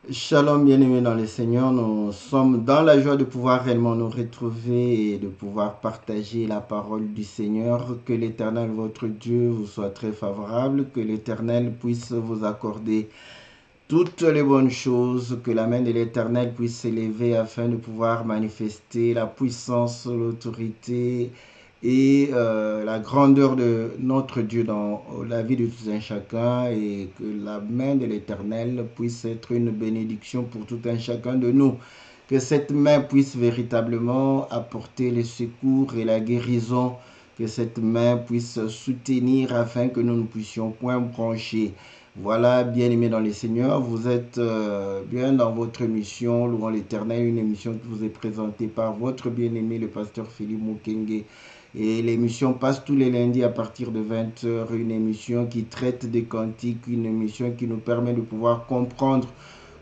Shalom bien-aimés dans le Seigneur, nous sommes dans la joie de pouvoir réellement nous retrouver et de pouvoir partager la parole du Seigneur. Que l'Éternel, votre Dieu, vous soit très favorable, que l'Éternel puisse vous accorder toutes les bonnes choses, que la main de l'Éternel puisse s'élever afin de pouvoir manifester la puissance, l'autorité et la grandeur de notre Dieu dans la vie de tout un chacun, et que la main de l'Éternel puisse être une bénédiction pour tout un chacun de nous. Que cette main puisse véritablement apporter le secours et la guérison, que cette main puisse soutenir afin que nous ne puissions point broncher. Voilà, bien-aimés dans le Seigneur, vous êtes bien dans votre émission Louons l'Éternel, une émission qui vous est présentée par votre bien-aimé, le pasteur Philippe Mukenge. Et l'émission passe tous les lundis à partir de 20h, une émission qui traite des cantiques, une émission qui nous permet de pouvoir comprendre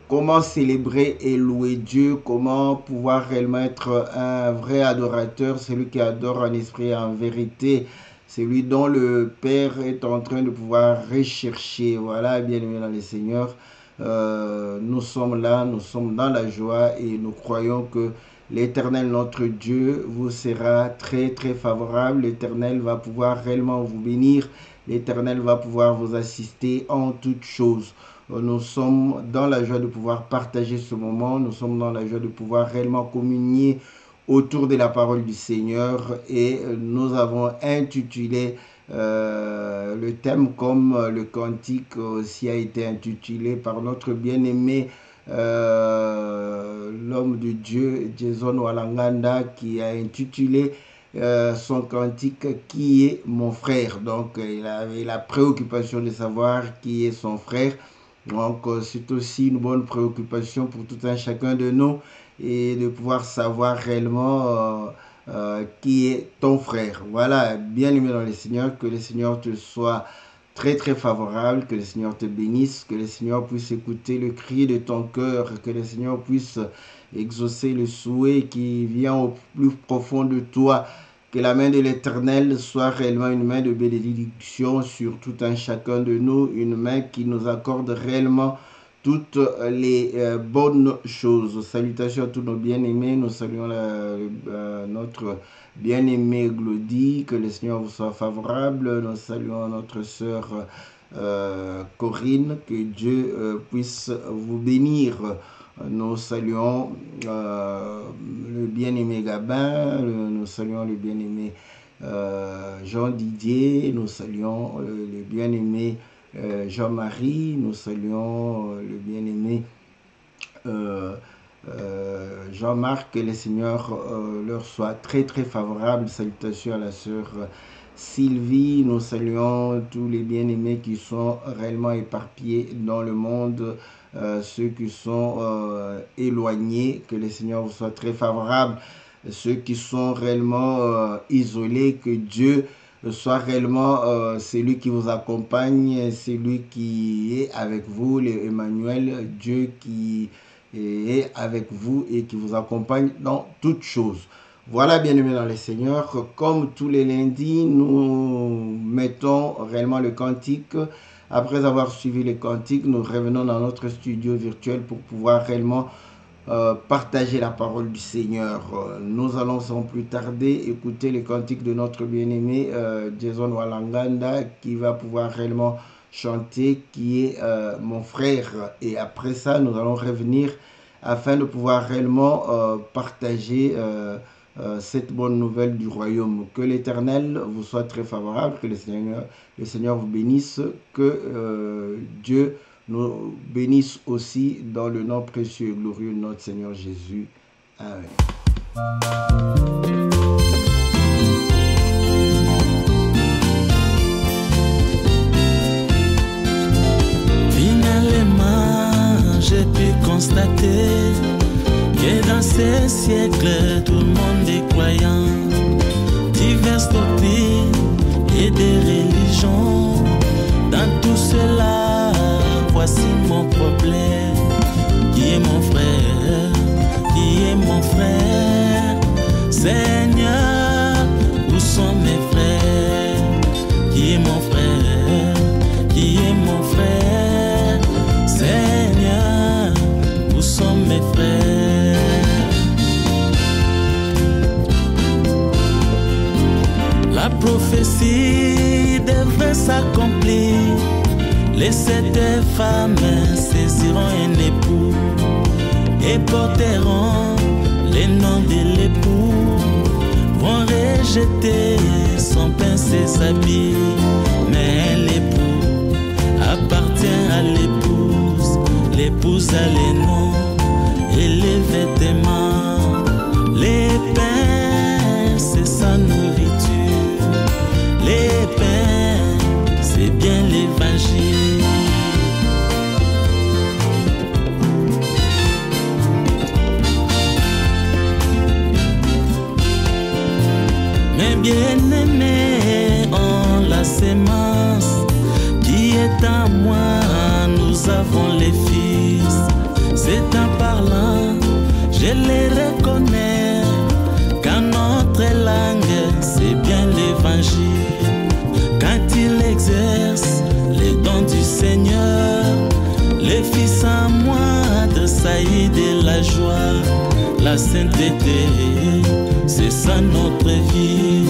comment célébrer et louer Dieu, comment pouvoir réellement être un vrai adorateur, celui qui adore en esprit et en vérité, celui dont le Père est en train de pouvoir rechercher. Voilà, bien-aimés dans le Seigneur, nous sommes là, nous sommes dans la joie et nous croyons que l'Éternel, notre Dieu, vous sera très très favorable. L'Éternel va pouvoir réellement vous bénir. L'Éternel va pouvoir vous assister en toutes choses. Nous sommes dans la joie de pouvoir partager ce moment. Nous sommes dans la joie de pouvoir réellement communier autour de la parole du Seigneur. Et nous avons intitulé le thème comme le cantique aussi a été intitulé par notre bien-aimé l'homme de Dieu, Jason Walanganda, qui a intitulé son cantique « Qui est mon frère ?» Donc, il avait la préoccupation de savoir qui est son frère. Donc, c'est aussi une bonne préoccupation pour tout un chacun de nous, et de pouvoir savoir réellement qui est ton frère. Voilà, bien-aimé dans le Seigneur, que le Seigneur te soit très très favorable, que le Seigneur te bénisse, que le Seigneur puisse écouter le cri de ton cœur, que le Seigneur puisse exaucer le souhait qui vient au plus profond de toi, que la main de l'Éternel soit réellement une main de bénédiction sur tout un chacun de nous, une main qui nous accorde réellement toutes les bonnes choses. Salutations à tous nos bien-aimés, nous saluons notre bien-aimée Glody, que le Seigneur vous soit favorable. Nous saluons notre sœur Corinne, que Dieu puisse vous bénir. Nous saluons le bien-aimé Gabin, nous saluons le bien-aimé Jean Didier, nous saluons le bien-aimé Jean-Marie, nous saluons le bien-aimé Jean-Marc, que le Seigneur leur soit très très favorable. Salutations à la sœur Sylvie, nous saluons tous les bien-aimés qui sont réellement éparpillés dans le monde, ceux qui sont éloignés, que le Seigneur vous soit très favorable, ceux qui sont réellement isolés, que Dieu soit réellement celui qui vous accompagne, celui qui est avec vous, l'Emmanuel, Dieu qui est avec vous et qui vous accompagne dans toutes choses. Voilà, bien-aimés dans le Seigneur, comme tous les lundis, nous mettons réellement le cantique. Après avoir suivi les cantiques, nous revenons dans notre studio virtuel pour pouvoir réellement partager la parole du Seigneur. Nous allons sans plus tarder écouter les cantiques de notre bien-aimé Jason Walanganda, qui va pouvoir réellement chanter « Qui est mon frère ». Et après ça, nous allons revenir afin de pouvoir réellement partager cette bonne nouvelle du royaume. Que l'Éternel vous soit très favorable, que le Seigneur vous bénisse, que Dieu nous bénisse aussi dans le nom précieux et glorieux de notre Seigneur Jésus. Amen. Finalement, j'ai pu constater que dans ces siècles, tout le monde est croyant. Diverses doctrines et des religions. Dans tout cela, voici mon problème. Qui est mon frère? Qui est mon frère? Seigneur, où sont mes frères? Qui est mon frère? Qui est mon frère? Seigneur, s'accomplit. Les 7 femmes saisiront un époux et porteront les noms de l'époux. Vont rejeter son pain, ses habits, mais l'époux appartient à l'épouse. L'épouse a les noms et les vêtements. Les pains, c'est sa nourriture. Les pains, c'est bien l'évangile. Mes bien-aimés ont la sémence qui est en moi. Nous avons les fils. C'est en parlant, je les reconnais. Quand notre langue, c'est bien l'évangile. Quand il exerce les dons du Seigneur, les fils en moi de saillir de la joie. La sainteté, c'est ça notre vie.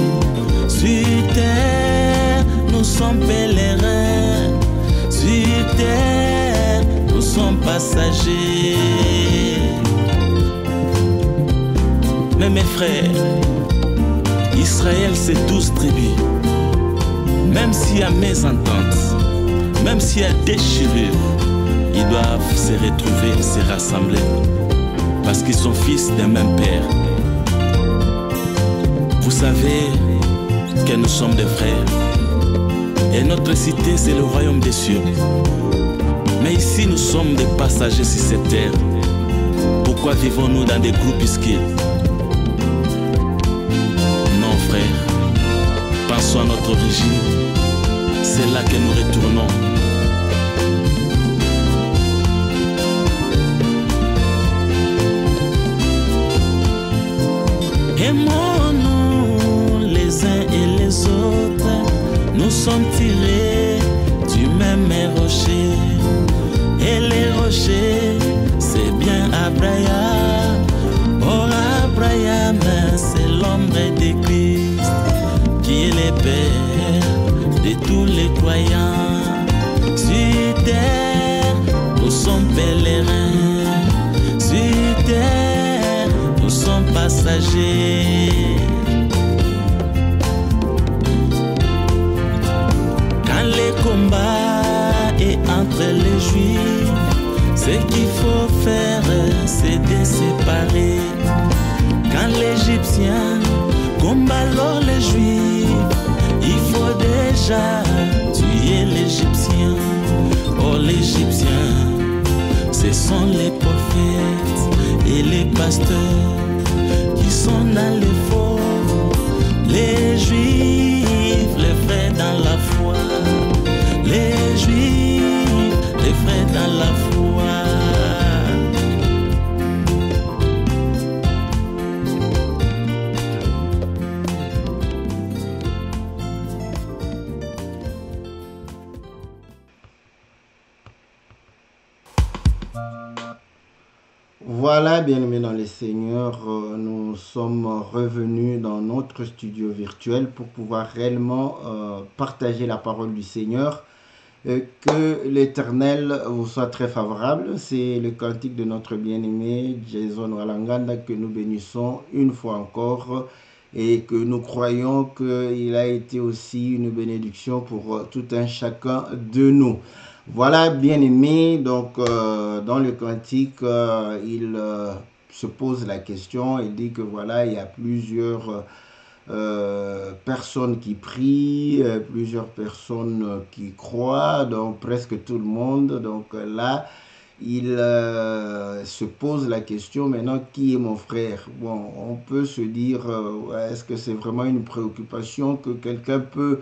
Sur terre, nous sommes pèlerins. Sur terre, nous sommes passagers. Mais mes frères, Israël c'est 12 tribus. Même s'il y a mésentente, même s'il y a déchirure, ils doivent se retrouver, se rassembler. Parce qu'ils sont fils d'un même père. Vous savez que nous sommes des frères. Et notre cité, c'est le royaume des cieux. Mais ici, nous sommes des passagers sur cette terre. Pourquoi vivons-nous dans des groupuscules? Non, frère. Pensons à notre origine. C'est là que nous retournons. Aimons-nous les uns et les autres. Nous sommes tirés du même rocher. Et les rochers, c'est bien Abraham. Oh, Abraham, c'est l'ombre de Christ, qui est le père de tous les croyants. Sur terre, nous sommes pèlerins. Sur terre, nous sommes passagers. Quand le combat est entre les Juifs, ce qu'il faut faire, c'est de séparer. Quand l'Égyptien combat alors les Juifs, il faut déjà tuer l'Égyptien. Oh, l'Égyptien, ce sont les prophètes et les pasteurs qui sont dans les faux. Les Juifs, les frères dans la foi. Les Juifs, les frères dans la foi. Voilà, bien-aimés dans le Seigneur, nous sommes revenus dans notre studio virtuel pour pouvoir réellement partager la parole du Seigneur. Que l'Éternel vous soit très favorable. C'est le cantique de notre bien-aimé Jason Walanganda que nous bénissons une fois encore et que nous croyons qu'il a été aussi une bénédiction pour tout un chacun de nous. Voilà, bien-aimé, donc dans le cantique, il se pose la question, il dit que voilà, il y a plusieurs personnes qui prient, plusieurs personnes qui croient, donc presque tout le monde. Donc là, il se pose la question maintenant, qui est mon frère? Bon, on peut se dire, est-ce que c'est vraiment une préoccupation que quelqu'un peut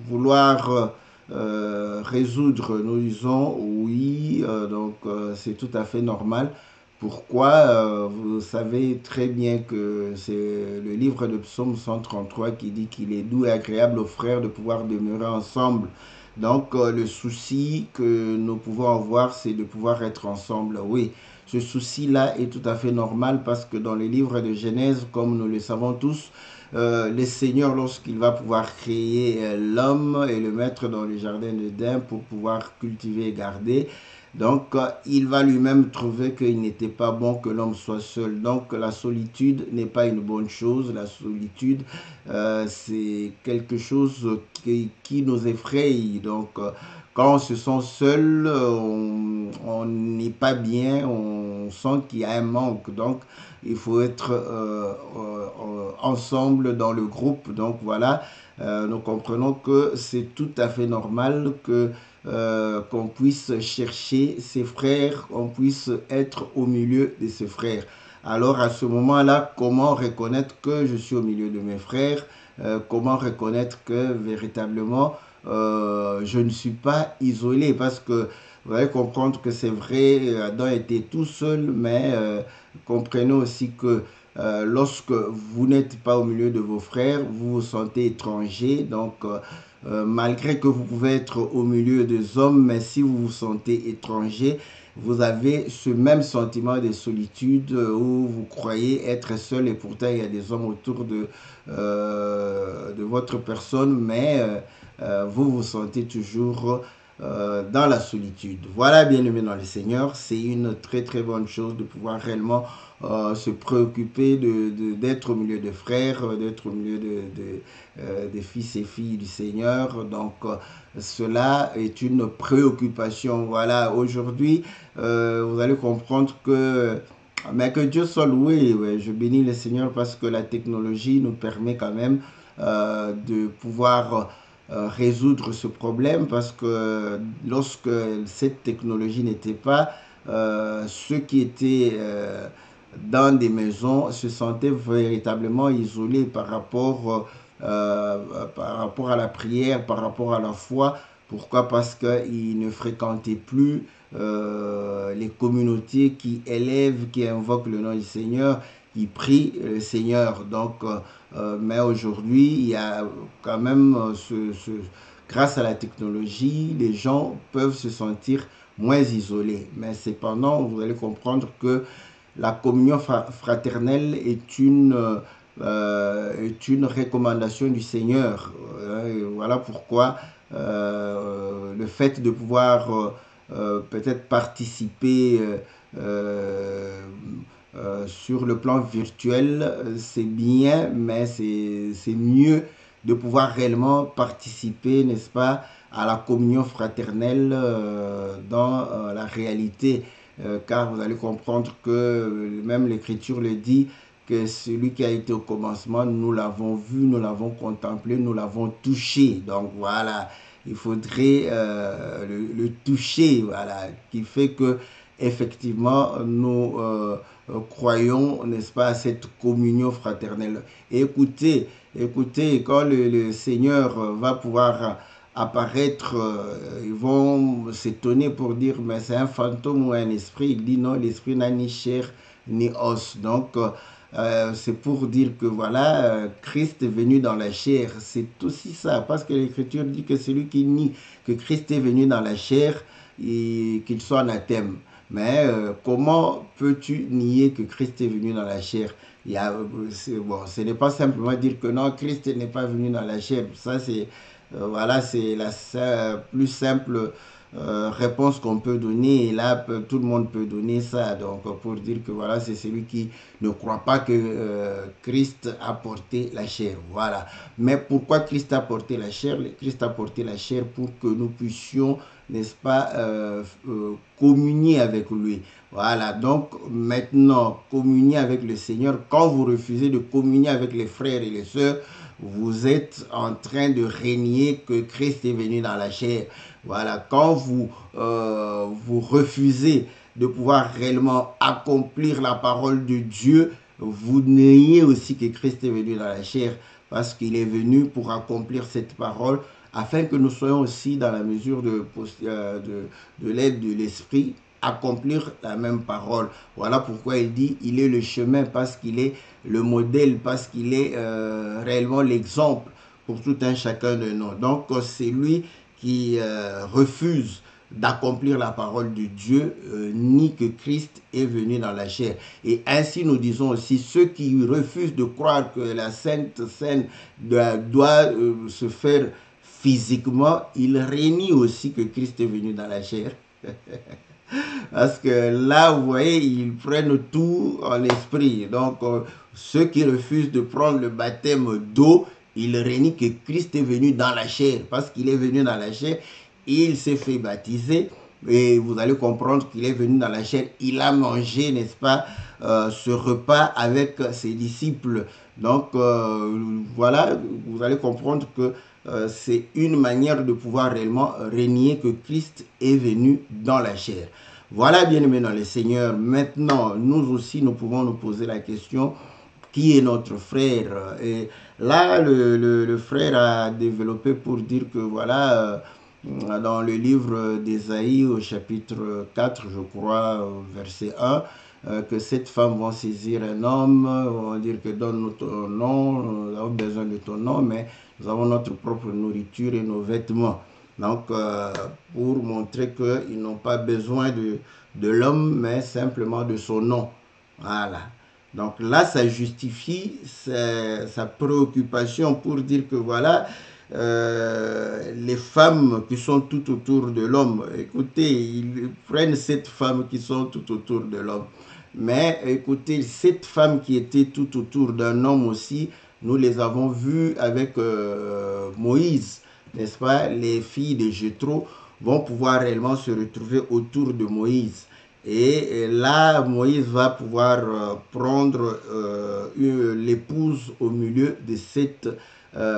vouloir résoudre? Nous disons oui, donc c'est tout à fait normal. Pourquoi? Vous savez très bien que c'est le livre de Psaume 133 qui dit qu'il est doux et agréable aux frères de pouvoir demeurer ensemble. Donc le souci que nous pouvons avoir, c'est de pouvoir être ensemble. Oui, ce souci-là est tout à fait normal parce que dans les livres de Genèse, comme nous le savons tous, le Seigneur, lorsqu'il va pouvoir créer l'homme et le mettre dans le jardin d'Éden pour pouvoir cultiver et garder, donc il va lui-même trouver qu'il n'était pas bon que l'homme soit seul. Donc la solitude n'est pas une bonne chose. La solitude, c'est quelque chose qui nous effraie. Donc quand on se sent seul, on n'est pas bien, on sent qu'il y a un manque. Donc il faut être ensemble dans le groupe. Donc voilà, nous comprenons que c'est tout à fait normal que qu'on puisse chercher ses frères, qu'on puisse être au milieu de ses frères. Alors à ce moment-là, comment reconnaître que je suis au milieu de mes frères? Comment reconnaître que véritablement je ne suis pas isolé? Parce que vous allez comprendre que c'est vrai, Adam était tout seul, mais comprenez aussi que lorsque vous n'êtes pas au milieu de vos frères, vous vous sentez étranger. Donc, malgré que vous pouvez être au milieu des hommes, mais si vous vous sentez étranger, vous avez ce même sentiment de solitude où vous croyez être seul et pourtant il y a des hommes autour de votre personne, mais vous vous sentez toujours dans la solitude. Voilà, bien-aimés dans le Seigneur, c'est une très très bonne chose de pouvoir réellement se préoccuper d'être au milieu de frères, d'être au milieu des fils et filles du Seigneur. Donc cela est une préoccupation. Voilà, aujourd'hui, vous allez comprendre que mais que Dieu soit loué. Ouais, je bénis le Seigneur parce que la technologie nous permet quand même de pouvoir résoudre ce problème, parce que lorsque cette technologie n'était pas, ceux qui étaient dans des maisons se sentaient véritablement isolés par rapport à la prière, par rapport à la foi. Pourquoi? Parce qu'ils ne fréquentaient plus les communautés qui élèvent, qui invoquent le nom du Seigneur, qui prient le Seigneur. Donc, mais aujourd'hui, il y a quand même, grâce à la technologie, les gens peuvent se sentir moins isolés. Mais cependant, vous allez comprendre que la communion fraternelle est une recommandation du Seigneur. Voilà pourquoi le fait de pouvoir peut-être participer sur le plan virtuel, c'est bien, mais c'est mieux de pouvoir réellement participer, n'est-ce pas, à la communion fraternelle dans la réalité. Car vous allez comprendre que même l'Écriture le dit, que celui qui a été au commencement, nous l'avons vu, nous l'avons contemplé, nous l'avons touché. Donc voilà, il faudrait le toucher, voilà, qui fait que effectivement nous croyons, n'est-ce pas, à cette communion fraternelle. Et écoutez, quand le Seigneur va pouvoir apparaître, ils vont s'étonner pour dire, mais c'est un fantôme ou un esprit. Il dit non, l'esprit n'a ni chair ni os. Donc, c'est pour dire que voilà, Christ est venu dans la chair. C'est aussi ça, parce que l'Écriture dit que celui qui nie que Christ est venu dans la chair, et qu'il soit anathème. Mais comment peux-tu nier que Christ est venu dans la chair? Bon, ce n'est pas simplement dire que non, Christ n'est pas venu dans la chair. Ça, c'est voilà, c'est la plus simple réponse qu'on peut donner. Et là, tout le monde peut donner ça. Donc, pour dire que voilà, c'est celui qui ne croit pas que Christ a porté la chair. Voilà. Mais pourquoi Christ a porté la chair? Christ a porté la chair pour que nous puissions, n'est-ce pas, communier avec lui. Voilà, donc maintenant, communier avec le Seigneur. Quand vous refusez de communier avec les frères et les sœurs, vous êtes en train de régner que Christ est venu dans la chair. Voilà, quand vous refusez de pouvoir réellement accomplir la parole de Dieu, vous niez aussi que Christ est venu dans la chair, parce qu'il est venu pour accomplir cette parole, afin que nous soyons aussi dans la mesure de l'aide de l'Esprit, accomplir la même parole. Voilà pourquoi il dit, il est le chemin, parce qu'il est le modèle, parce qu'il est réellement l'exemple pour tout un chacun de nous. Donc c'est lui qui refuse d'accomplir la parole de Dieu, ni que Christ est venu dans la chair. Et ainsi nous disons aussi, ceux qui refusent de croire que la Sainte Seine doit se faire physiquement, ils renient aussi que Christ est venu dans la chair. Parce que là, vous voyez, ils prennent tout en esprit. Donc, ceux qui refusent de prendre le baptême d'eau, ils renient que Christ est venu dans la chair. Parce qu'il est venu dans la chair, il s'est fait baptiser. Et vous allez comprendre qu'il est venu dans la chair. Il a mangé, n'est-ce pas, ce repas avec ses disciples. Donc, voilà, vous allez comprendre que c'est une manière de pouvoir réellement renier que Christ est venu dans la chair. Voilà, bien-aimés dans le Seigneur. Maintenant, nous aussi, nous pouvons nous poser la question, qui est notre frère? Et là, le frère a développé pour dire que, voilà, dans le livre d'Ésaïe, au chapitre 4, je crois, verset 1, que cette femme va saisir un homme, vont dire que donne-nous ton nom, nous avons besoin de ton nom, mais nous avons notre propre nourriture et nos vêtements. Donc, pour montrer qu'ils n'ont pas besoin de l'homme, mais simplement de son nom. Voilà. Donc là, ça justifie sa préoccupation pour dire que voilà, les femmes qui sont tout autour de l'homme, écoutez, ils prennent cette femme qui sont tout autour de l'homme. Mais écoutez, cette femme qui était tout autour d'un homme aussi, nous les avons vues avec Moïse, n'est-ce pas? Les filles de Jéthro vont pouvoir réellement se retrouver autour de Moïse. Et là, Moïse va pouvoir prendre l'épouse au milieu de cette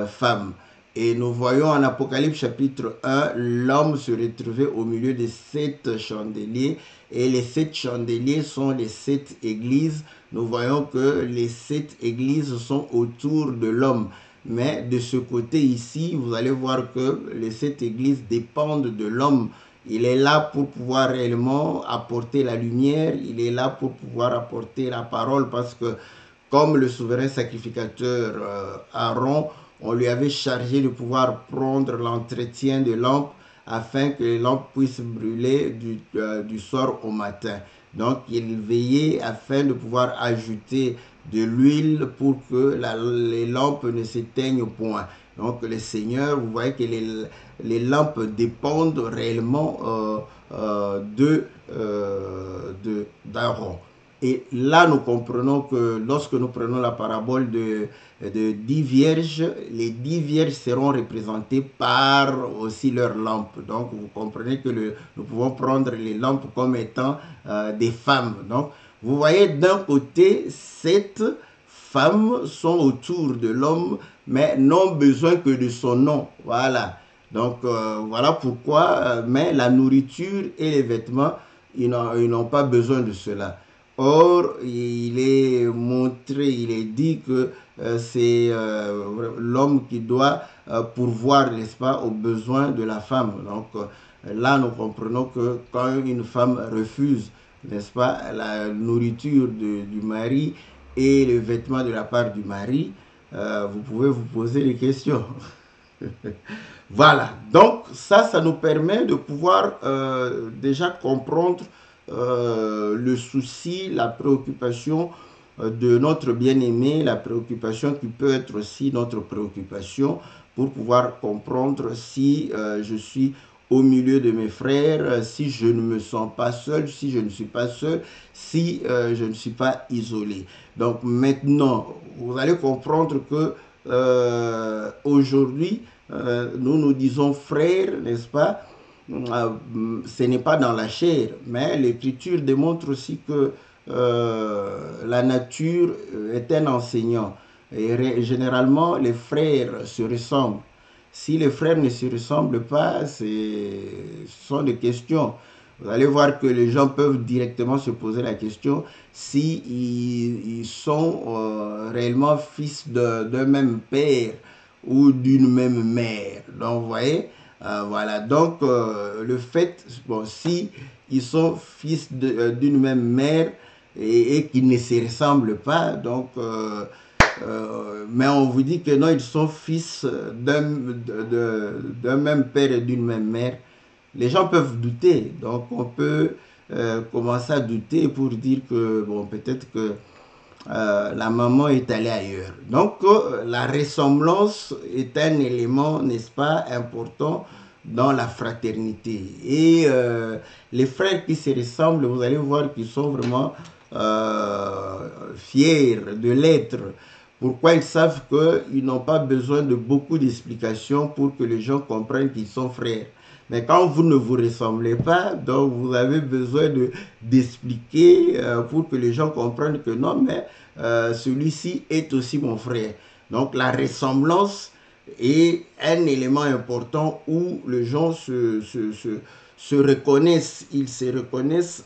femme. Et nous voyons en Apocalypse chapitre 1, l'homme se retrouvait au milieu de 7 chandeliers. Et les 7 chandeliers sont les 7 églises. Nous voyons que les 7 églises sont autour de l'homme. Mais de ce côté ici, vous allez voir que les 7 églises dépendent de l'homme. Il est là pour pouvoir réellement apporter la lumière. Il est là pour pouvoir apporter la parole. Parce que comme le souverain sacrificateur Aaron, on lui avait chargé de pouvoir prendre l'entretien des lampes afin que les lampes puissent brûler du soir au matin. Donc, il veillait afin de pouvoir ajouter de l'huile pour que les lampes ne s'éteignent point. Donc, le Seigneur, vous voyez que les lampes dépendent réellement d'Aaron. Et là, nous comprenons que lorsque nous prenons la parabole de 10 vierges, les 10 vierges seront représentées par aussi leurs lampes. Donc, vous comprenez que nous pouvons prendre les lampes comme étant des femmes. Donc, vous voyez, d'un côté, 7 femmes sont autour de l'homme, mais n'ont besoin que de son nom. Voilà. Donc, voilà pourquoi, mais la nourriture et les vêtements, ils n'ont pas besoin de cela. Or, il est montré, il est dit que c'est l'homme qui doit pourvoir, n'est-ce pas, aux besoins de la femme. Donc là, nous comprenons que quand une femme refuse, n'est-ce pas, la nourriture du mari et le vêtement de la part du mari, vous pouvez vous poser des questions. Voilà, donc ça nous permet de pouvoir déjà comprendre le souci, la préoccupation de notre bien-aimé, la préoccupation qui peut être aussi notre préoccupation pour pouvoir comprendre si je suis au milieu de mes frères, si je ne me sens pas seul, si je ne suis pas seul, si je ne suis pas isolé. Donc maintenant, vous allez comprendre que aujourd'hui, nous nous disons frères, n'est-ce pas? Ce n'est pas dans la chair, mais l'Écriture démontre aussi que la nature est un enseignant. Et généralement, les frères se ressemblent. Si les frères ne se ressemblent pas, ce sont des questions. Vous allez voir que les gens peuvent directement se poser la question si ils sont réellement fils d'un même père ou d'une même mère. Donc, vous voyez, voilà. Donc, le fait, bon, si ils sont fils d'une même mère et qu'ils ne se ressemblent pas, donc, mais on vous dit que non, ils sont fils d'un même père et d'une même mère. les gens peuvent douter. Donc, on peut commencer à douter pour dire que, bon, peut-être que la maman est allée ailleurs. Donc, la ressemblance est un élément, n'est-ce pas, important dans la fraternité. Et les frères qui se ressemblent, vous allez voir qu'ils sont vraiment fiers de l'être. Pourquoi? Ils savent qu'ils n'ont pas besoin de beaucoup d'explications pour que les gens comprennent qu'ils sont frères. Mais quand vous ne vous ressemblez pas, donc vous avez besoin d'expliquer pour que les gens comprennent que non, mais celui-ci est aussi mon frère. Donc la ressemblance est un élément important où les gens se reconnaissent. Ils se reconnaissent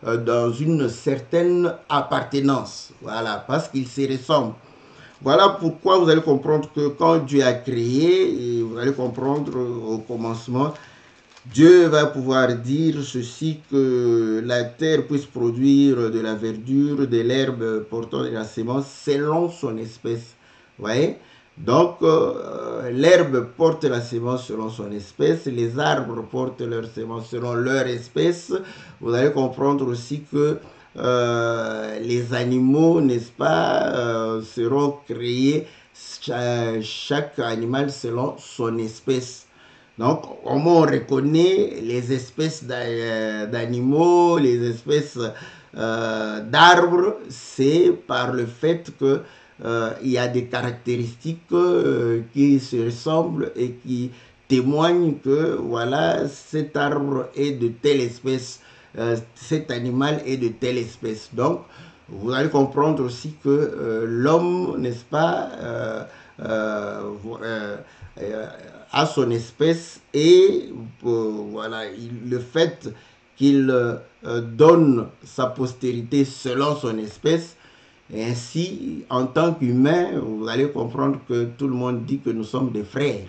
dans une certaine appartenance. Voilà, parce qu'ils se ressemblent. Voilà pourquoi vous allez comprendre que quand Dieu a créé, et vous allez comprendre au commencement, Dieu va pouvoir dire ceci, que la terre puisse produire de la verdure, de l'herbe portant de la sémence selon son espèce. Vous voyez? Donc, l'herbe porte la sémence selon son espèce, les arbres portent leur sémence selon leur espèce. Vous allez comprendre aussi que les animaux, n'est-ce pas, seront créés, chaque animal selon son espèce. Donc, comment on reconnaît les espèces d'animaux, les espèces d'arbres? C'est par le fait que il y a des caractéristiques qui se ressemblent et qui témoignent que voilà, cet arbre est de telle espèce, cet animal est de telle espèce. Donc, vous allez comprendre aussi que l'homme, n'est-ce pas, à son espèce, et voilà, le fait qu'il donne sa postérité selon son espèce. Et ainsi, en tant qu'humain, vous allez comprendre que tout le monde dit que nous sommes des frères.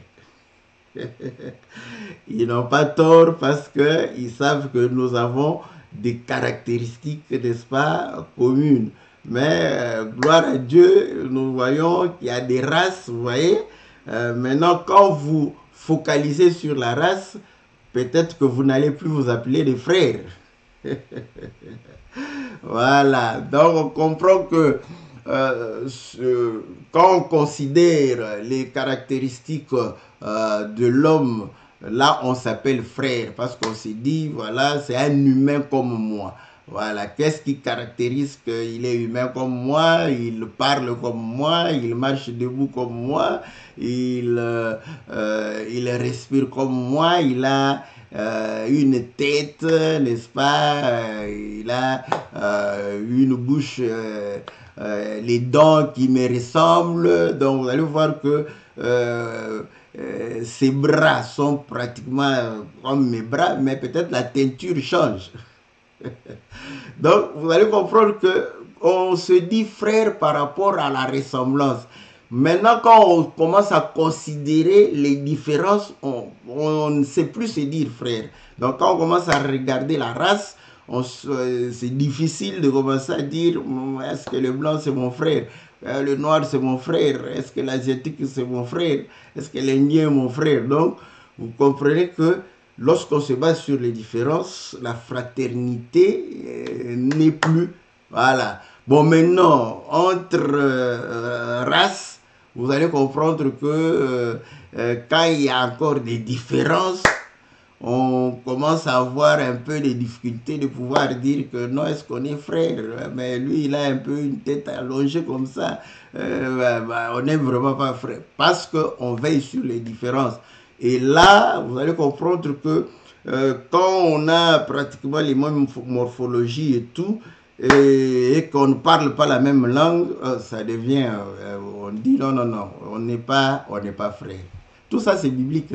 Ils n'ont pas tort parce qu'ils savent que nous avons des caractéristiques, n'est-ce pas, communes. Mais gloire à Dieu, nous voyons qu'il y a des races, vous voyez. Maintenant, quand vous focalisez sur la race, peut-être que vous n'allez plus vous appeler des frères. Voilà, donc on comprend que quand on considère les caractéristiques de l'homme, là on s'appelle frère parce qu'on s'est dit, voilà, c'est un humain comme moi. Voilà, qu'est-ce qui caractérise qu'il est humain comme moi, il parle comme moi, il marche debout comme moi, il respire comme moi, il a une tête, n'est-ce pas, il a une bouche, les dents qui me ressemblent. Donc vous allez voir que ses bras sont pratiquement comme mes bras, mais peut-être la teinture change. Donc, vous allez comprendre que on se dit frère par rapport à la ressemblance. Maintenant, quand on commence à considérer les différences, on ne sait plus se dire frère. Donc, quand on commence à regarder la race, c'est difficile de commencer à dire est-ce que le blanc c'est mon frère, le noir c'est mon frère, est-ce que l'asiatique c'est mon frère, est-ce que l'indien est mon frère. Donc, vous comprenez que lorsqu'on se base sur les différences, la fraternité n'est plus. Voilà. Bon, maintenant, entre races, vous allez comprendre que quand il y a encore des différences, on commence à avoir un peu de difficultés de pouvoir dire que non, est-ce qu'on est frère? Mais lui, il a un peu une tête allongée comme ça. On n'est vraiment pas frère. Parce qu'on veille sur les différences. Et là, vous allez comprendre que quand on a pratiquement les mêmes morphologies et tout, et qu'on ne parle pas la même langue, ça devient, on dit non, non, non, on n'est pas frère. Tout ça, c'est biblique.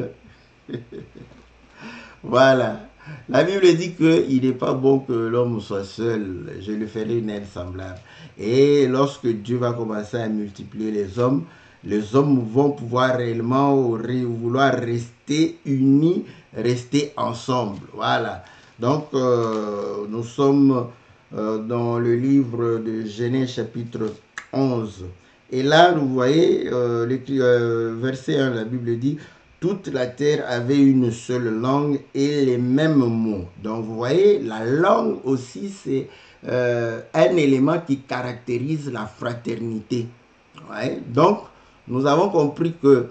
Voilà. La Bible dit qu'il n'est pas bon que l'homme soit seul. Je lui ferai une aide semblable. Et lorsque Dieu va commencer à multiplier les hommes vont pouvoir réellement vouloir rester unis, rester ensemble. Voilà. Donc, nous sommes dans le livre de Genèse chapitre 11. Et là, vous voyez, verset 1, la Bible dit, toute la terre avait une seule langue et les mêmes mots. Donc vous voyez, la langue aussi, c'est un élément qui caractérise la fraternité. Ouais. Donc, nous avons compris que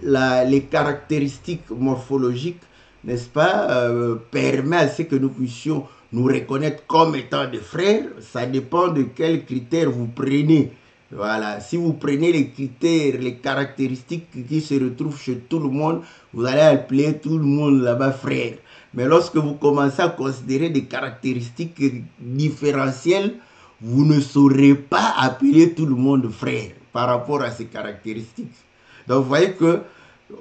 les caractéristiques morphologiques, n'est-ce pas, permettent à ce que nous puissions nous reconnaître comme étant des frères. Ça dépend de quels critères vous prenez. Voilà, si vous prenez les critères, les caractéristiques qui se retrouvent chez tout le monde, vous allez appeler tout le monde là-bas frère. Mais lorsque vous commencez à considérer des caractéristiques différentielles, vous ne saurez pas appeler tout le monde frère par rapport à ces caractéristiques. Donc vous voyez que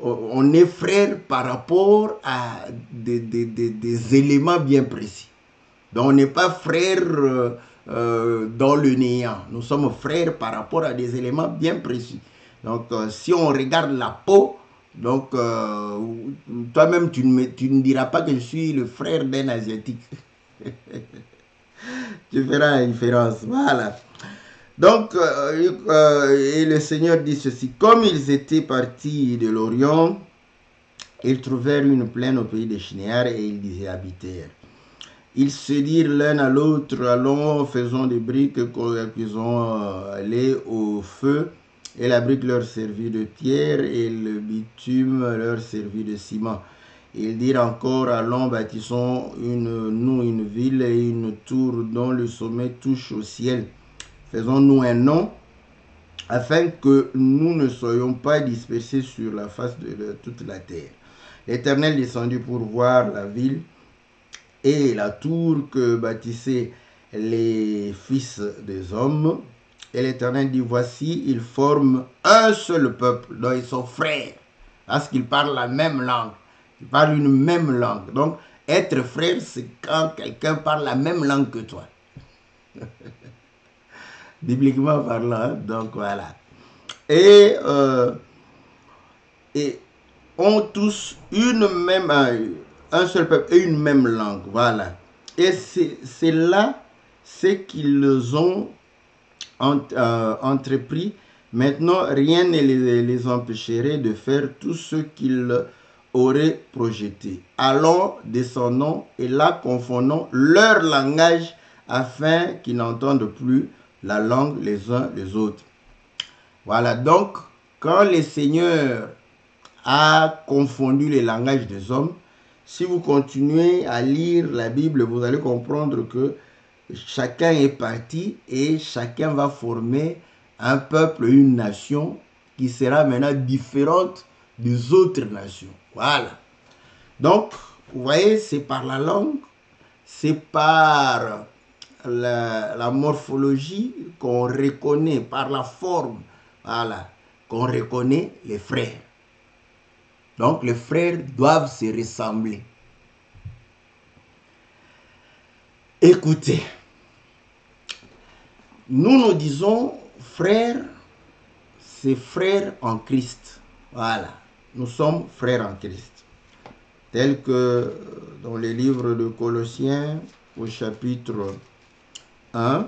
on est frère par rapport à des éléments bien précis. Donc on n'est pas frère dans le néant. Nous sommes frères par rapport à des éléments bien précis. Donc si on regarde la peau, donc toi-même tu ne diras pas que je suis le frère d'un asiatique. Tu feras la différence. Voilà. Donc, et le Seigneur dit ceci, comme ils étaient partis de l'Orient, ils trouvèrent une plaine au pays des Shinéar et ils y habitèrent. Ils se dirent l'un à l'autre, allons, faisons des briques, cuisons-les au feu, et la brique leur servit de pierre, et le bitume leur servit de ciment. Ils dirent encore, allons, bâtissons nous une ville et une tour dont le sommet touche au ciel. Faisons-nous un nom, afin que nous ne soyons pas dispersés sur la face de toute la terre. L'Éternel descendit pour voir la ville et la tour que bâtissaient les fils des hommes. Et l'Éternel dit, voici, ils forment un seul peuple, donc ils sont frères, parce qu'ils parlent la même langue, ils parlent une même langue. Donc, être frère, c'est quand quelqu'un parle la même langue que toi. Bibliquement parlant, donc voilà. Et ont tous un seul peuple et une même langue, voilà. Et c'est là ce qu'ils ont entrepris. Maintenant, rien ne les empêcherait de faire tout ce qu'ils auraient projeté. Allons, descendons, et là confondons leur langage afin qu'ils n'entendent plus la langue les uns les autres. Voilà, donc, quand le Seigneur a confondu les langages des hommes, si vous continuez à lire la Bible, vous allez comprendre que chacun est parti et chacun va former un peuple, une nation qui sera maintenant différente des autres nations. Voilà. Donc, vous voyez, c'est par la langue, c'est par la morphologie qu'on reconnaît, par la forme, voilà, qu'on reconnaît les frères. Donc les frères doivent se ressembler. Écoutez, nous disons frères, c'est frères en Christ. Voilà, nous sommes frères en Christ. Tel que dans les livres de Colossiens au chapitre 1,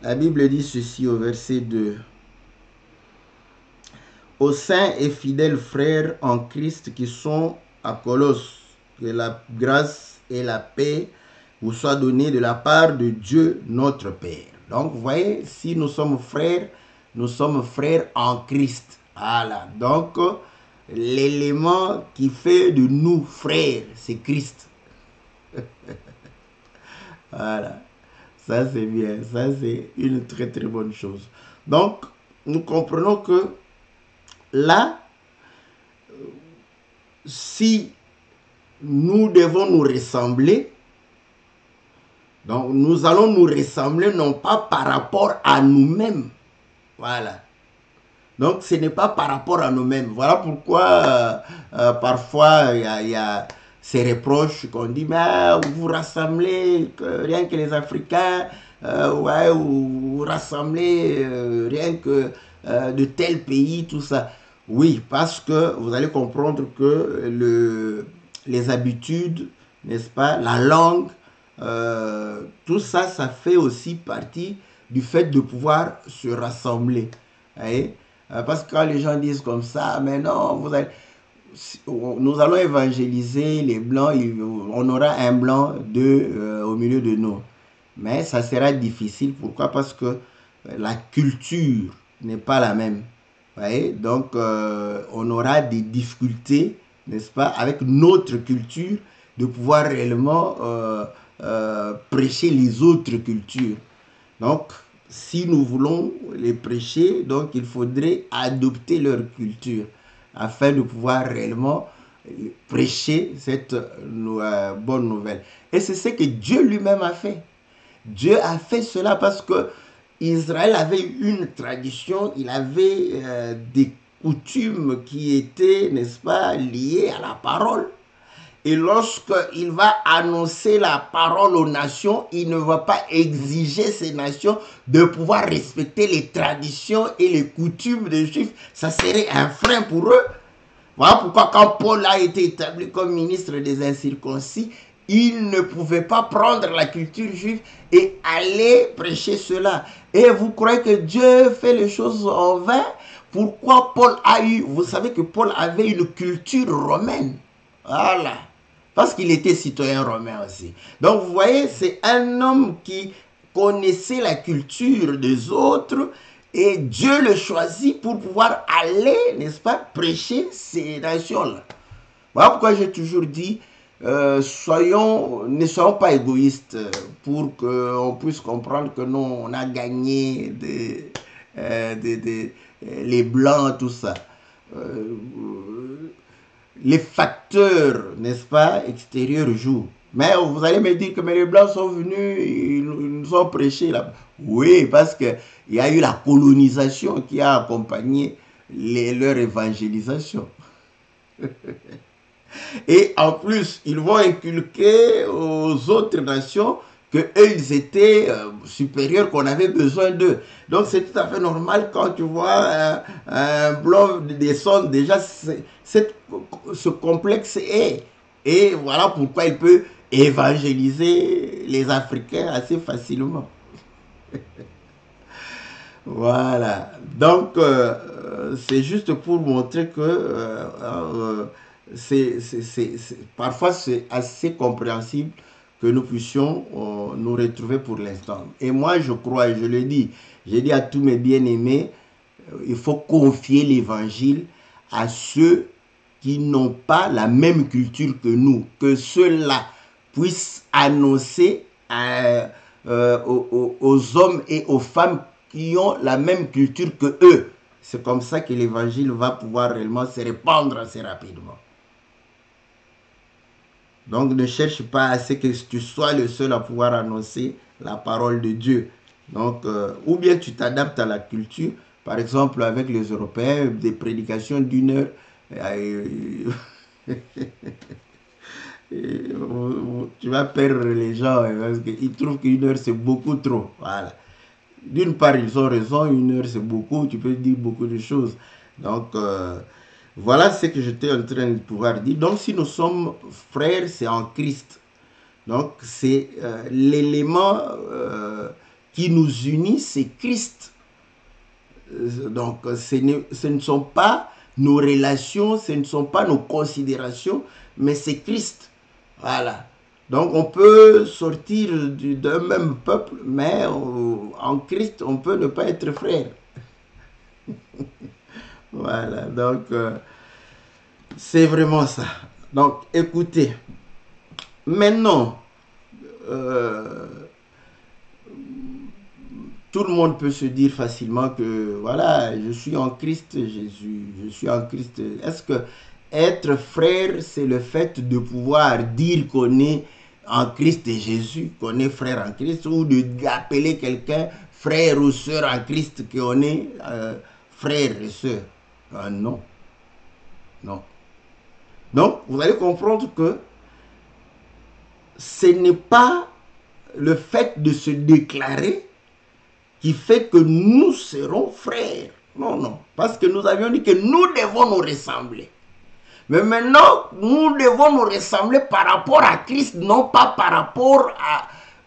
la Bible dit ceci au verset 2. Aux saints et fidèles frères en Christ qui sont à Colosse, que la grâce et la paix vous soient données de la part de Dieu notre Père. Donc vous voyez, si nous sommes frères en Christ. Voilà, donc l'élément qui fait de nous frères, c'est Christ. Voilà. Ça, c'est bien. Ça, c'est une très, très bonne chose. Donc, nous comprenons que là, si nous devons nous ressembler, donc nous allons nous ressembler non pas par rapport à nous-mêmes. Voilà. Donc, ce n'est pas par rapport à nous-mêmes. Voilà pourquoi, parfois, il y a ces reproches qu'on dit, mais vous vous rassemblez, rien que les Africains, ouais, vous vous rassemblez, rien que de tel pays, tout ça. Oui, parce que vous allez comprendre que les habitudes, n'est-ce pas, la langue, tout ça, ça fait aussi partie du fait de pouvoir se rassembler. Vous voyez? Parce que quand les gens disent comme ça, mais non, nous allons évangéliser les blancs, on aura un blanc au milieu de nous. Mais ça sera difficile. Pourquoi? Parce que la culture n'est pas la même. Vous voyez? Donc, on aura des difficultés, n'est-ce pas, avec notre culture, de pouvoir réellement prêcher les autres cultures. Donc, si nous voulons les prêcher, donc il faudrait adopter leur culture afin de pouvoir réellement prêcher cette bonne nouvelle. Et c'est ce que Dieu lui-même a fait. Dieu a fait cela parce que Israël avait une tradition, il avait des coutumes qui étaient, n'est-ce pas, liées à la parole. Et lorsqu'il va annoncer la parole aux nations, il ne va pas exiger ces nations de pouvoir respecter les traditions et les coutumes des Juifs. Ça serait un frein pour eux. Voilà pourquoi quand Paul a été établi comme ministre des incirconcis, il ne pouvait pas prendre la culture juive et aller prêcher cela. Et vous croyez que Dieu fait les choses en vain? Pourquoi Paul a eu... Vous savez que Paul avait une culture romaine. Voilà. Parce qu'il était citoyen romain aussi. Donc vous voyez, c'est un homme qui connaissait la culture des autres et Dieu le choisit pour pouvoir aller, n'est-ce pas, prêcher ces nations-là. Voilà pourquoi j'ai toujours dit, ne soyons pas égoïstes pour qu'on puisse comprendre que nous, on a gagné les blancs, tout ça. Les facteurs, n'est-ce pas, extérieurs jouent. Mais vous allez me dire que mais les blancs sont venus, ils nous ont prêché là. Oui, parce qu'il y a eu la colonisation qui a accompagné leur évangélisation. Et en plus, ils vont inculquer aux autres nations qu'eux, ils étaient supérieurs, qu'on avait besoin d'eux. Donc, c'est tout à fait normal quand tu vois un blanc descendre, déjà, ce complexe est. Et voilà pourquoi il peut évangéliser les Africains assez facilement. Voilà. Donc, c'est juste pour montrer que parfois c'est assez compréhensible que nous puissions nous retrouver pour l'instant. Et moi, je crois, et je le dis, j'ai dit à tous mes bien-aimés, il faut confier l'évangile à ceux qui n'ont pas la même culture que nous, que ceux-là puissent annoncer aux hommes et aux femmes qui ont la même culture que eux. C'est comme ça que l'évangile va pouvoir réellement se répandre assez rapidement. Donc ne cherche pas à ce que tu sois le seul à pouvoir annoncer la parole de Dieu. Donc, ou bien tu t'adaptes à la culture, par exemple avec les Européens, des prédications d'une heure. Tu vas perdre les gens parce qu'ils trouvent qu'une heure c'est beaucoup trop. Voilà. D'une part, ils ont raison, une heure c'est beaucoup, tu peux dire beaucoup de choses. Donc, voilà ce que j'étais en train de pouvoir dire. Donc, si nous sommes frères, c'est en Christ. Donc, c'est l'élément qui nous unit, c'est Christ. Donc, ce ne sont pas nos relations, ce ne sont pas nos considérations, mais c'est Christ. Voilà. Donc, on peut sortir d'un même peuple, mais en Christ, on peut ne pas être frère. Voilà. Donc, c'est vraiment ça. Donc, écoutez. Maintenant, tout le monde peut se dire facilement que, voilà, je suis en Christ Jésus, je suis en Christ. Est-ce que être frère, c'est le fait de pouvoir dire qu'on est en Christ et Jésus, qu'on est frère en Christ, ou d'appeler quelqu'un frère ou sœur en Christ, qu'on est frère et sœur? Non. Non. Donc, vous allez comprendre que ce n'est pas le fait de se déclarer qui fait que nous serons frères. Non, non. Parce que nous avions dit que nous devons nous ressembler. Mais maintenant, nous devons nous ressembler par rapport à Christ, non pas par rapport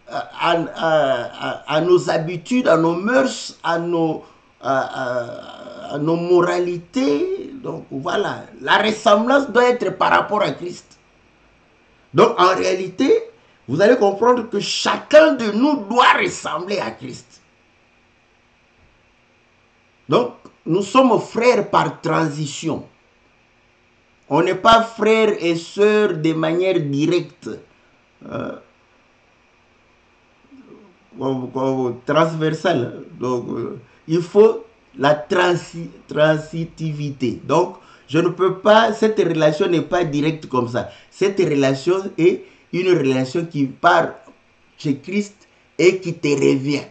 à nos habitudes, à nos mœurs, à nos à nos moralités. Donc voilà, la ressemblance doit être par rapport à Christ. Donc en réalité, vous allez comprendre que chacun de nous doit ressembler à Christ. Donc nous sommes frères par transition. On n'est pas frères et sœurs de manière directe. Transversale. Donc, il faut la transitivité. Donc, je ne peux pas, cette relation n'est pas directe comme ça. Cette relation est une relation qui part chez Christ et qui te revient.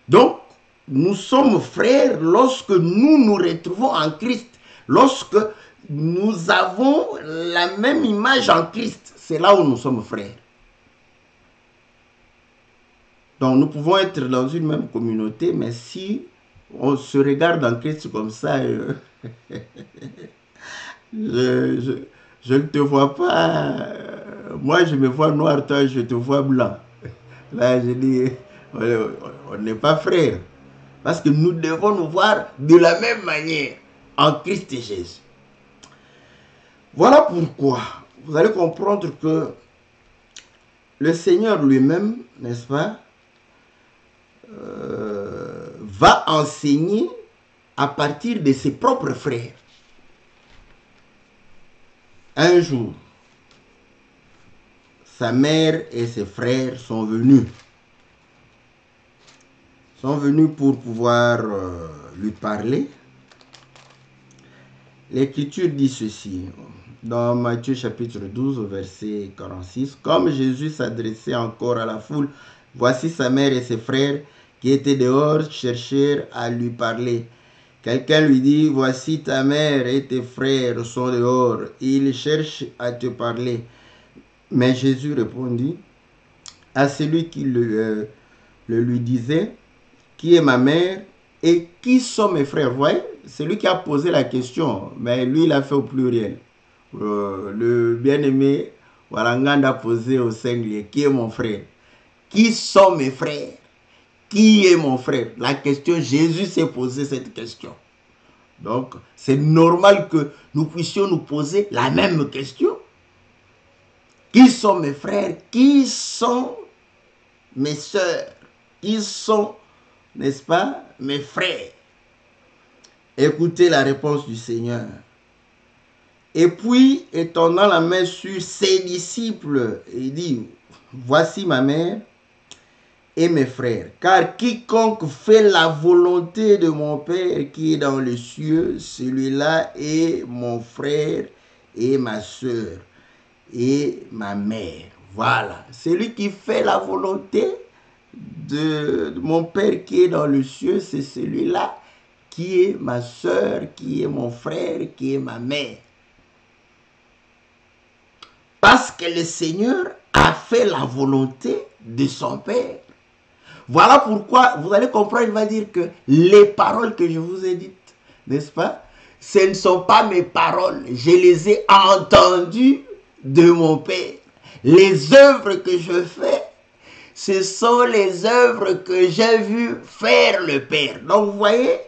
Donc, nous sommes frères lorsque nous nous retrouvons en Christ. Lorsque nous avons la même image en Christ. C'est là où nous sommes frères. Donc, nous pouvons être dans une même communauté, mais si on se regarde en Christ comme ça, je ne te vois pas. Moi, je me vois noir, toi, je te vois blanc. Là, je dis, on n'est pas frères. Parce que nous devons nous voir de la même manière en Christ Jésus. Voilà pourquoi vous allez comprendre que le Seigneur lui-même, n'est-ce pas, va enseigner à partir de ses propres frères. Un jour, sa mère et ses frères sont venus. Sont venus pour pouvoir lui parler. L'Écriture dit ceci, dans Matthieu chapitre 12, verset 46. Comme Jésus s'adressait encore à la foule, voici sa mère et ses frères qui étaient dehors cherchèrent à lui parler. Quelqu'un lui dit, voici ta mère et tes frères sont dehors, ils cherchent à te parler. Mais Jésus répondit à celui qui le lui disait, qui est ma mère et qui sont mes frères? Vous voyez, c'est lui qui a posé la question, mais lui il a fait au pluriel. Le bien-aimé Waranganda a posé au singulier, qui est mon frère? Qui sont mes frères? Qui est mon frère? La question, Jésus s'est posé cette question. Donc, c'est normal que nous puissions nous poser la même question. Qui sont mes frères? Qui sont mes sœurs? Qui sont, n'est-ce pas, mes frères? Écoutez la réponse du Seigneur. Et puis, étendant la main sur ses disciples, il dit, voici ma mère et mes frères, car quiconque fait la volonté de mon Père qui est dans les cieux, celui-là est mon frère et ma soeur et ma mère. Voilà, celui qui fait la volonté de mon Père qui est dans les cieux, c'est celui-là qui est ma soeur, qui est mon frère, qui est ma mère. Parce que le Seigneur a fait la volonté de son Père. Voilà pourquoi, vous allez comprendre, il va dire que les paroles que je vous ai dites, n'est-ce pas, ce ne sont pas mes paroles, je les ai entendues de mon Père. Les œuvres que je fais, ce sont les œuvres que j'ai vu faire le Père. Donc vous voyez,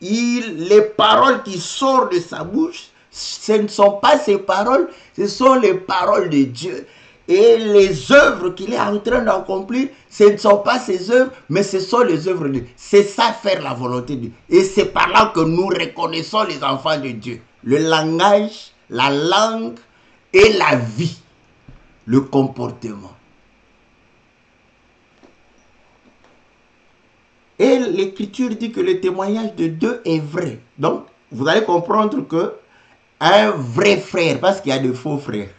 les paroles qui sortent de sa bouche, ce ne sont pas ses paroles, ce sont les paroles de Dieu. Et les œuvres qu'il est en train d'accomplir, ce ne sont pas ses œuvres, mais ce sont les œuvres de Dieu. C'est ça, faire la volonté de Dieu. Et c'est par là que nous reconnaissons les enfants de Dieu. Le langage, la langue et la vie. Le comportement. Et l'Écriture dit que le témoignage de Dieu est vrai. Donc, vous allez comprendre que un vrai frère, parce qu'il y a de faux frères,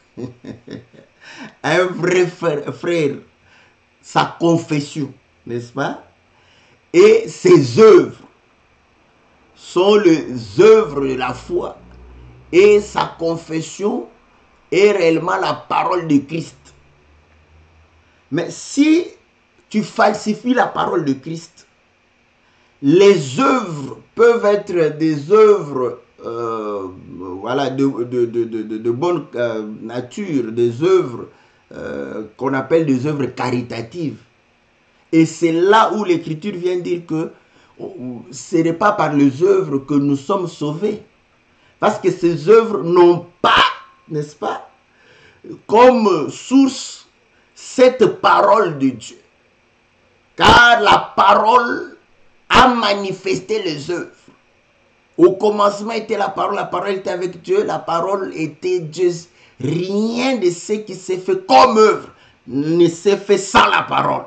un vrai frère, sa confession, n'est-ce pas, et ses œuvres sont les œuvres de la foi, et sa confession est réellement la parole de Christ. Mais si tu falsifies la parole de Christ, les œuvres peuvent être des œuvres voilà, de bonne nature, des œuvres qu'on appelle des œuvres caritatives. Et c'est là où l'Écriture vient dire que ce n'est pas par les œuvres que nous sommes sauvés. Parce que ces œuvres n'ont pas, n'est-ce pas, comme source cette parole de Dieu. Car la parole a manifesté les œuvres. Au commencement était la parole était avec Dieu, la parole était Dieu. Rien de ce qui s'est fait comme œuvre ne s'est fait sans la parole.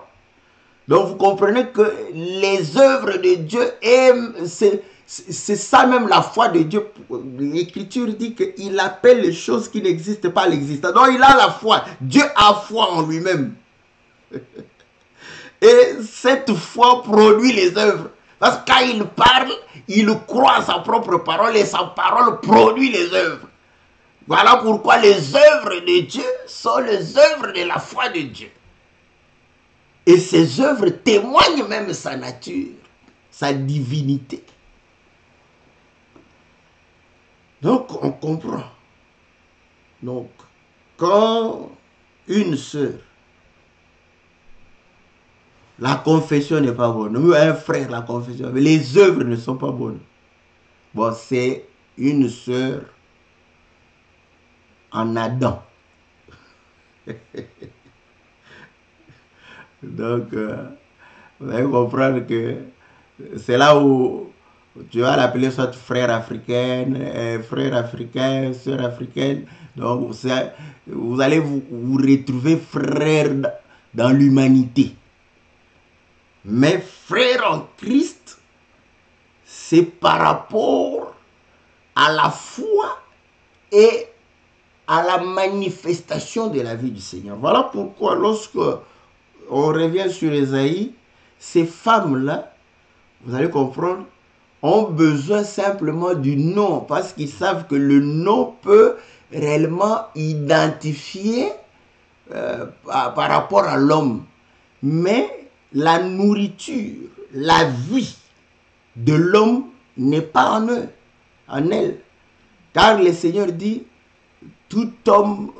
Donc vous comprenez que les œuvres de Dieu, c'est ça même la foi de Dieu. L'Écriture dit qu'il appelle les choses qui n'existent pas à l'existence. Donc il a la foi. Dieu a foi en lui-même. Et cette foi produit les œuvres. Parce que quand il parle, il croit à sa propre parole et sa parole produit les œuvres. Voilà pourquoi les œuvres de Dieu sont les œuvres de la foi de Dieu. Et ces œuvres témoignent même sa nature, sa divinité. Donc on comprend. Donc quand une sœur, la confession n'est pas bonne, ou un frère, la confession, mais les œuvres ne sont pas bonnes. Bon, c'est une sœur en Adam. Donc, vous allez comprendre que c'est là où tu vas l'appeler soit frère africain, sœur africaine. Donc, vous allez vous retrouver frère dans l'humanité. Mais frère en Christ, c'est par rapport à la foi et à la manifestation de la vie du Seigneur. Voilà pourquoi lorsque on revient sur Ésaïe, ces femmes-là, vous allez comprendre, ont besoin simplement du nom parce qu'ils savent que le nom peut réellement identifier par rapport à l'homme. Mais la nourriture, la vie de l'homme n'est pas en eux, en elle. Car le Seigneur dit, tout homme,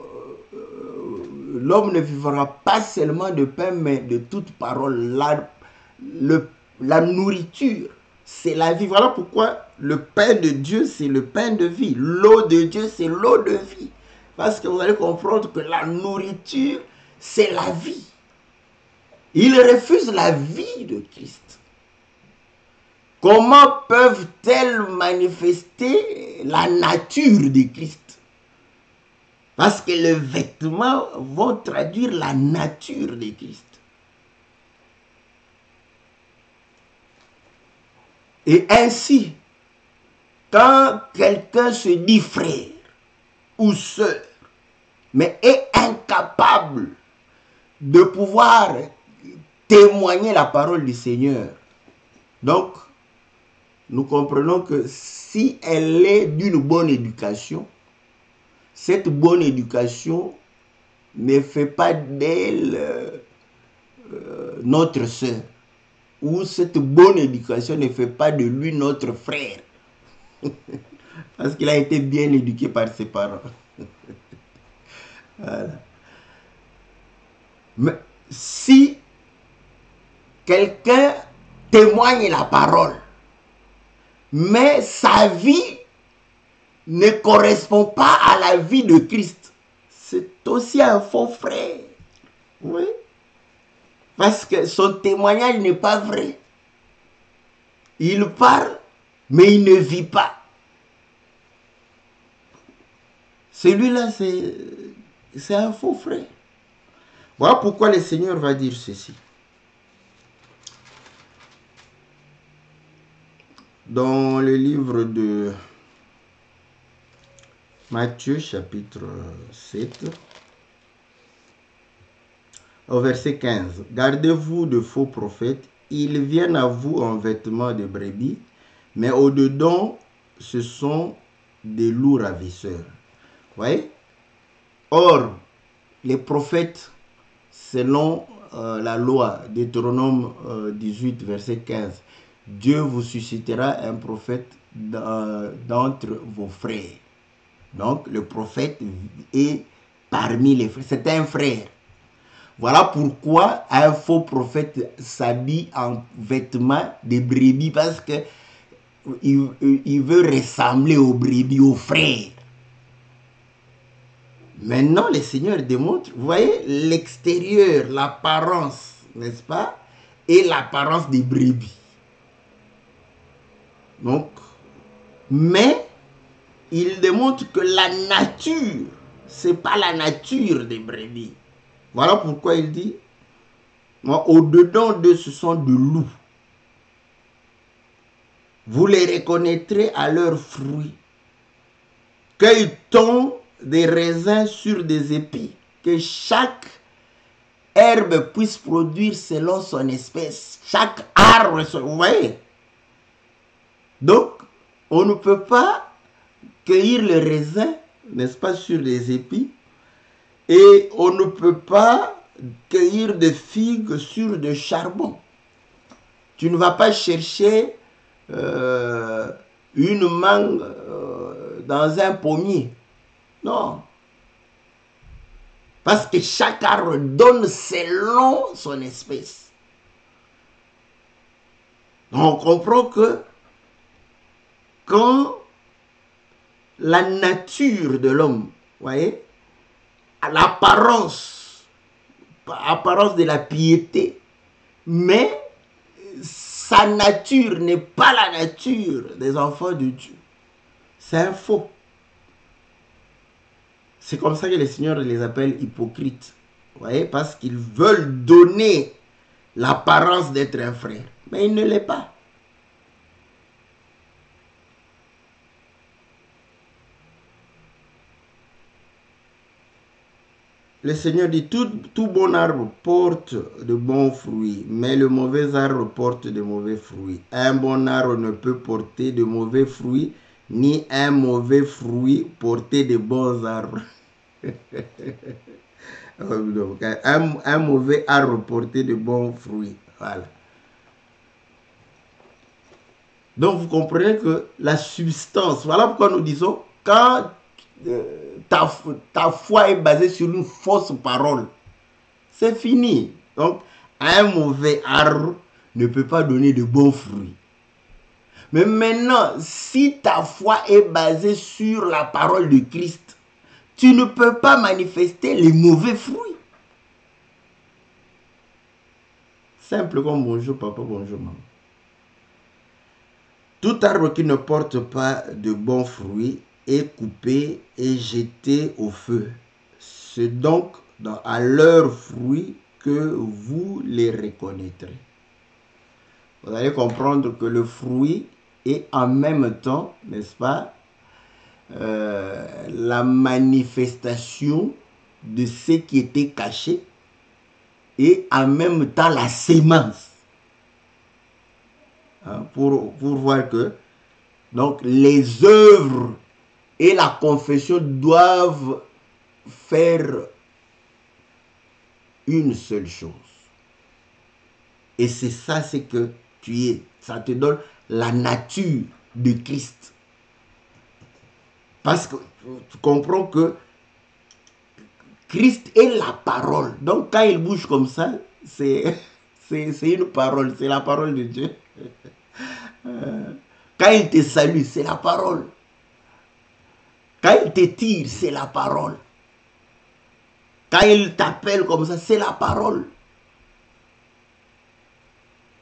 l'homme ne vivra pas seulement de pain, mais de toute parole. La nourriture, c'est la vie. Voilà pourquoi le pain de Dieu, c'est le pain de vie. L'eau de Dieu, c'est l'eau de vie. Parce que vous allez comprendre que la nourriture, c'est la vie. Ils refusent la vie de Christ. Comment peuvent-elles manifester la nature de Christ? Parce que les vêtements vont traduire la nature de Christ. Et ainsi, quand quelqu'un se dit frère ou sœur, mais est incapable de pouvoir témoigner la parole du Seigneur, donc nous comprenons que si elle est d'une bonne éducation, cette bonne éducation ne fait pas d'elle notre sœur. Ou cette bonne éducation ne fait pas de lui notre frère. Parce qu'il a été bien éduqué par ses parents. Voilà. Mais si quelqu'un témoigne la parole, mais sa vie ne correspond pas à la vie de Christ, c'est aussi un faux frère. Oui. Parce que son témoignage n'est pas vrai. Il parle, mais il ne vit pas. Celui-là, c'est un faux frère. Voilà pourquoi le Seigneur va dire ceci. Dans le livre de Matthieu, chapitre 7, au verset 15. Gardez-vous de faux prophètes. Ils viennent à vous en vêtements de brebis, mais au-dedans, ce sont des loups ravisseurs. Vous voyez? Or, les prophètes, selon la loi, Deutéronome 18, verset 15, Dieu vous suscitera un prophète d'entre vos frères. Donc, le prophète est parmi les frères. C'est un frère. Voilà pourquoi un faux prophète s'habille en vêtements de brebis, parce que il veut ressembler aux brebis, aux frères. Maintenant, le Seigneur démontre, vous voyez, l'extérieur, l'apparence, n'est-ce pas, et l'apparence des brebis. Donc, mais il démontre que la nature, c'est pas la nature des brebis. Voilà pourquoi il dit, au-dedans d'eux, ce sont de loups. Vous les reconnaîtrez à leurs fruits. Cueille-t-on des raisins sur des épis, que chaque herbe puisse produire selon son espèce. Chaque arbre, vous voyez. Donc, on ne peut pas cueillir le raisin, n'est-ce pas, sur des épis, et on ne peut pas cueillir des figues sur des charbons. Tu ne vas pas chercher une mangue dans un pommier. Non. Parce que chaque arbre donne selon son espèce. On comprend que quand la nature de l'homme, vous voyez, l'apparence de la piété, mais sa nature n'est pas la nature des enfants de Dieu. C'est un faux. C'est comme ça que le Seigneur les appelle hypocrites. Vous voyez, parce qu'ils veulent donner l'apparence d'être un frère. Mais il ne l'est pas. Le Seigneur dit, tout bon arbre porte de bons fruits, mais le mauvais arbre porte de mauvais fruits. Un bon arbre ne peut porter de mauvais fruits, ni un mauvais fruit porter de bons arbres. un mauvais arbre porter de bons fruits. Voilà. Donc vous comprenez que la substance, voilà pourquoi nous disons, quand ta foi est basée sur une fausse parole, c'est fini. Donc, un mauvais arbre ne peut pas donner de bons fruits. Mais maintenant, si ta foi est basée sur la parole de Christ, tu ne peux pas manifester les mauvais fruits. Simple comme bonjour papa, bonjour maman. Tout arbre qui ne porte pas de bons fruits est coupé et jeté au feu. C'est donc à leurs fruits que vous les reconnaîtrez. Vous allez comprendre que le fruit est en même temps, n'est-ce pas, la manifestation de ce qui était caché et en même temps la sémence. Hein, pour voir que donc les œuvres et la confession doivent faire une seule chose. Et c'est ça, c'est que tu es. Ça te donne la nature de Christ. Parce que tu comprends que Christ est la parole. Donc quand il bouge comme ça, c'est une parole, c'est la parole de Dieu. Quand il te salue, c'est la parole. Quand il te tire, c'est la parole. Quand il t'appelle comme ça, c'est la parole.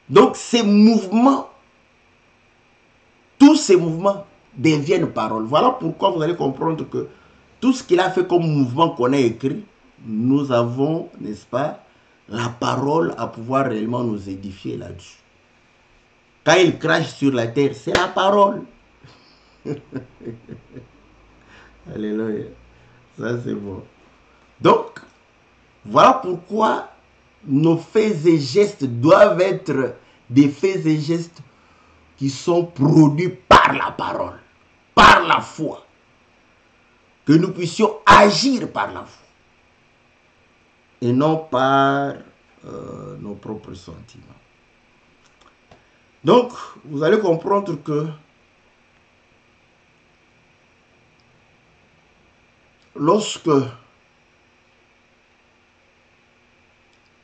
Donc ces mouvements, tous ces mouvements deviennent parole. Voilà pourquoi vous allez comprendre que tout ce qu'il a fait comme mouvement qu'on a écrit, nous avons, n'est-ce pas, la parole à pouvoir réellement nous édifier là-dessus. Quand il crache sur la terre, c'est la parole. Alléluia. Ça c'est bon. Donc, voilà pourquoi nos faits et gestes doivent être des faits et gestes qui sont produits par la parole, par la foi. Que nous puissions agir par la foi et non par nos propres sentiments. Donc, vous allez comprendre que lorsque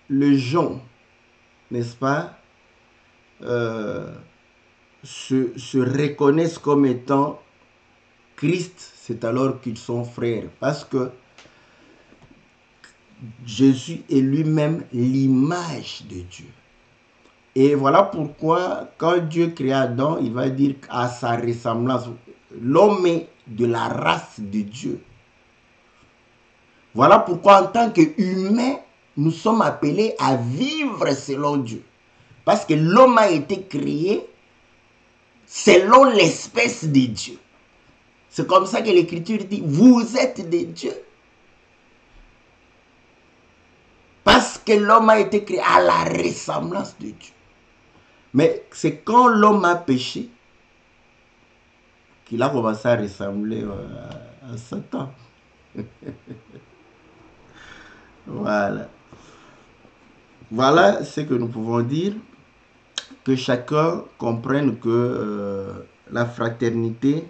les gens, n'est-ce pas, se reconnaissent comme étant Christ, c'est alors qu'ils sont frères. Parce que Jésus est lui-même l'image de Dieu. Et voilà pourquoi, quand Dieu créa Adam, il va dire à sa ressemblance, l'homme est de la race de Dieu. Voilà pourquoi, en tant qu'humains, nous sommes appelés à vivre selon Dieu. Parce que l'homme a été créé selon l'espèce de Dieu. C'est comme ça que l'Écriture dit, vous êtes des dieux. Parce que l'homme a été créé à la ressemblance de Dieu. Mais c'est quand l'homme a péché qu'il a commencé à ressembler à Satan. Voilà. Voilà ce que nous pouvons dire. Que chacun comprenne que la fraternité,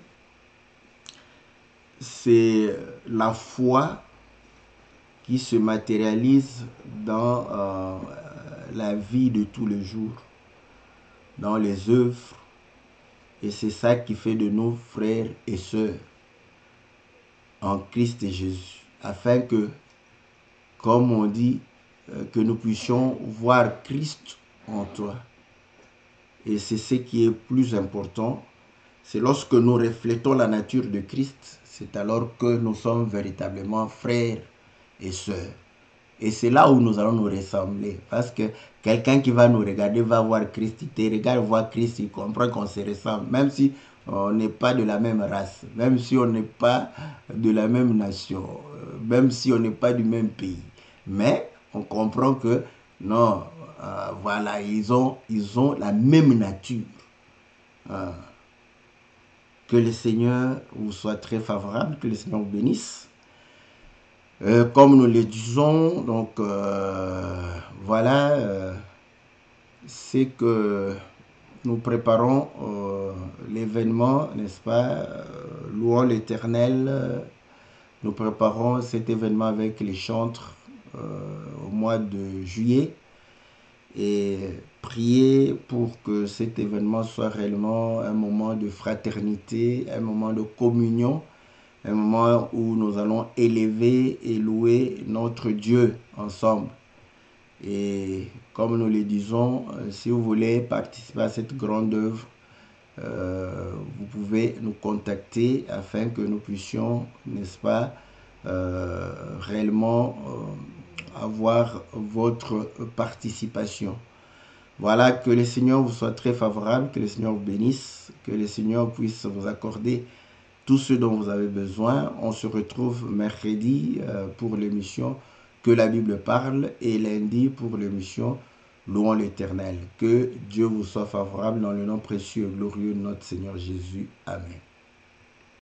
c'est la foi qui se matérialise dans la vie de tous les jours, dans les œuvres. Et c'est ça qui fait de nous frères et sœurs en Christ et Jésus. Afin que, comme on dit, que nous puissions voir Christ en toi. Et c'est ce qui est plus important. C'est lorsque nous reflétons la nature de Christ, c'est alors que nous sommes véritablement frères et sœurs. Et c'est là où nous allons nous ressembler. Parce que quelqu'un qui va nous regarder va voir Christ. Il te regarde, voit Christ, il comprend qu'on se ressemble. Même si on n'est pas de la même race, même si on n'est pas de la même nation, même si on n'est pas du même pays. Mais on comprend que non, voilà, ils ont la même nature. Que le Seigneur vous soit très favorable, que le Seigneur vous bénisse. Comme nous le disons, donc voilà, c'est que nous préparons l'événement, n'est-ce pas, louons l'Éternel. Nous préparons cet événement avec les chantres au mois de juillet et prier pour que cet événement soit réellement un moment de fraternité, un moment de communion, un moment où nous allons élever et louer notre Dieu ensemble. Et comme nous le disons, si vous voulez participer à cette grande œuvre, vous pouvez nous contacter afin que nous puissions, n'est-ce pas, réellement avoir votre participation. Voilà, que le Seigneur vous soit très favorable, que le Seigneur vous bénisse, que le Seigneur puisse vous accorder tout ce dont vous avez besoin. On se retrouve mercredi pour l'émission Que la Bible parle et lundi pour l'émission Louons l'Éternel. Que Dieu vous soit favorable dans le nom précieux et glorieux de notre Seigneur Jésus. Amen.